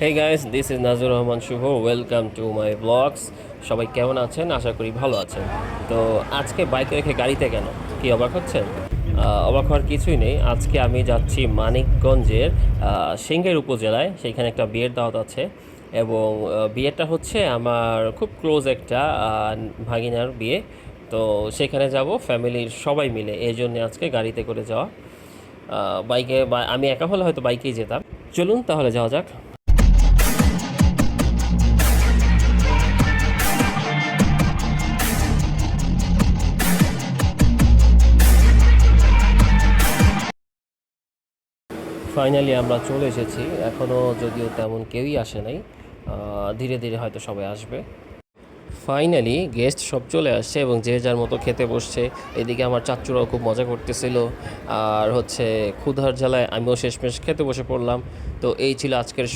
Hey guys, this is Nazur Rahman Shubho. Welcome to my vlogs. সবাই কেমন আছেন? আশা করি ভালো আছেন। তো আজকে বাইক রেখে গাড়িতে কেন? কি অবাক হচ্ছেন? অবাক হওয়ার কিছুই নেই। আজকে আমি যাচ্ছি মানিকগঞ্জের সিংহের উপজেলায়। সেইখানে একটা বিয়ের দাওয়াত আছে এবং বিয়েটা হচ্ছে আমার খুব ক্লোজ একটা ভাগিনার বিয়ে। তো সেখানে যাব ফ্যামিলির সবাই মিলে। এই জন্য আজকে গাড়িতে করে যাওয়া। বাইকে বা আমি একা হলে হয়তো বাইকেই যেতাম। চলুন তাহলে যাওয়া যাক। ফাইনালি আমরা চলে এসেছি। এখনও যদিও তেমন কেউই আসে নাই, ধীরে ধীরে হয়তো সবাই আসবে। ফাইনালি গেস্ট সব চলে আসছে এবং যে যার মতো খেতে বসছে। এদিকে আমার চাচ্চুরাও খুব মজা করতেছিল, আর হচ্ছে ক্ষুধার জ্বালায় আমিও শেষমেশ খেতে বসে পড়লাম। তো এই ছিল আজকের